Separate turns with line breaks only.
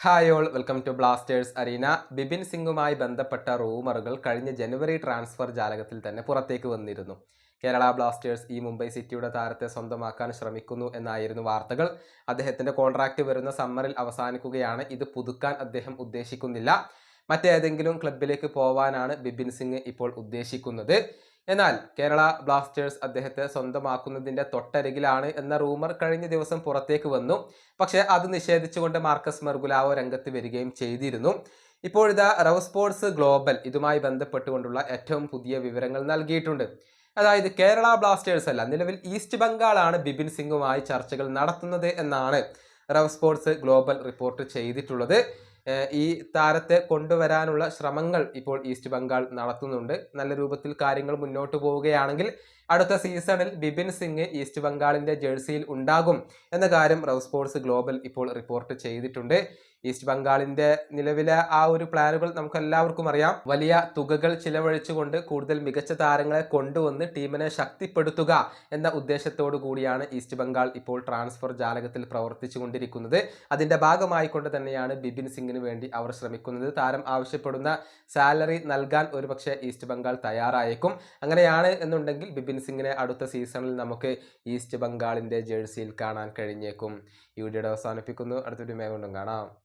Hi all welcome to Blasters arena. Bipin സിംഗുമായി ബന്ധപ്പെട്ട റൂമറുകൾ കഴിഞ്ഞ ജനുവരി ട്രാൻസ്ഫർ ജാലകത്തിൽ തന്നെ പുറത്തേക്ക് വന്നിരുന്നു. കേരള ബ്ലാസ്റ്റേഴ്സ് ഈ മുംബൈ സിറ്റിയുടെ താരത്തെ സ്വന്തമാക്കാൻ ശ്രമിക്കുന്നു എന്നായിരുന്നു വാർത്തകൾ. അദ്ദേഹത്തിന്റെ കോൺട്രാക്റ്റ് വരുന്ന സമ്മറിൽ അവസാനിക്കുകയാണ്. ഇത് പുതുക്കാൻ അദ്ദേഹം ഉദ്ദേശിക്കുന്നില്ല. മറ്റേതെങ്കിലും ക്ലബിലേക്ക് പോവാനാണ് ബിപിൻ സിംഗ് ഇപ്പോൾ ഉദ്ദേശിക്കുന്നത്. എന്നാൽ കേരള ബ്ലാസ്റ്റേഴ്സ് അദ്ദേഹത്തെ സ്വന്തമാക്കുന്നതിന്റെ തൊട്ടരികിലാണ് എന്ന റൂമർ കഴിഞ്ഞ ദിവസം പുറത്തേക്ക് വന്നു. പക്ഷേ അത് നിഷേധിച്ചുകൊണ്ട് മാർക്കസ് മെർഗുലാവോ രംഗത്ത് വരികയും ചെയ്തിരുന്നു. ഇപ്പോഴിതാ റവ് സ്പോർട്സ് ഗ്ലോബൽ ഇതുമായി ബന്ധപ്പെട്ടുകൊണ്ടുള്ള ഏറ്റവും പുതിയ വിവരങ്ങൾ നൽകിയിട്ടുണ്ട്. അതായത് കേരള ബ്ലാസ്റ്റേഴ്സ് അല്ല, നിലവിൽ ഈസ്റ്റ് ബംഗാളാണ് ബിപിൻ സിംഗുമായി ചർച്ചകൾ നടത്തുന്നത് എന്നാണ് റവ് സ്പോർട്സ് ഗ്ലോബൽ റിപ്പോർട്ട് ചെയ്തിട്ടുള്ളത്. ഈ താരത്തെ കൊണ്ടുവരാനുള്ള ശ്രമങ്ങൾ ഇപ്പോൾ ഈസ്റ്റ് ബംഗാൾ നടത്തുന്നുണ്ട്. നല്ല രൂപത്തിൽ കാര്യങ്ങൾ മുന്നോട്ട് പോവുകയാണെങ്കിൽ അടുത്ത സീസണിൽ ബിപിൻ സിംഗ് ഈസ്റ്റ് ബംഗാളിന്റെ ജേഴ്സിയിൽ ഉണ്ടാകും എന്ന കാര്യം റവ് സ്പോർട്സ് ഗ്ലോബൽ ഇപ്പോൾ റിപ്പോർട്ട് ചെയ്തിട്ടുണ്ട്. ഈസ്റ്റ് ബംഗാളിന്റെ നിലവിലെ ആ ഒരു പ്ലാനുകൾ നമുക്ക് എല്ലാവർക്കും അറിയാം. വലിയ തുകകൾ ചിലവഴിച്ചുകൊണ്ട് കൂടുതൽ മികച്ച താരങ്ങളെ കൊണ്ടുവന്ന് ടീമിനെ ശക്തിപ്പെടുത്തുക എന്ന ഉദ്ദേശത്തോടു കൂടിയാണ് ഈസ്റ്റ് ബംഗാൾ ഇപ്പോൾ ട്രാൻസ്ഫർ ജാലകത്തിൽ പ്രവർത്തിച്ചു കൊണ്ടിരിക്കുന്നത്. അതിന്റെ ഭാഗമായിക്കൊണ്ട് തന്നെയാണ് ബിപിൻ സിംഗിന് വേണ്ടി അവർ ശ്രമിക്കുന്നത്. താരം ആവശ്യപ്പെടുന്ന സാലറി നൽകാൻ ഒരുപക്ഷെ ഈസ്റ്റ് ബംഗാൾ തയ്യാറായേക്കും. അങ്ങനെയാണ് എന്നുണ്ടെങ്കിൽ ബിപിൻ സിംഗിനെ അടുത്ത സീസണിൽ നമുക്ക് ഈസ്റ്റ് ബംഗാളിന്റെ ജേഴ്സിയിൽ കാണാൻ കഴിഞ്ഞേക്കും. ഈ വീഡിയോയുടെ അവസാനിപ്പിക്കുന്നു. അടുത്തൊരു വീഡിയോയുമായി വീണ്ടും കാണാം.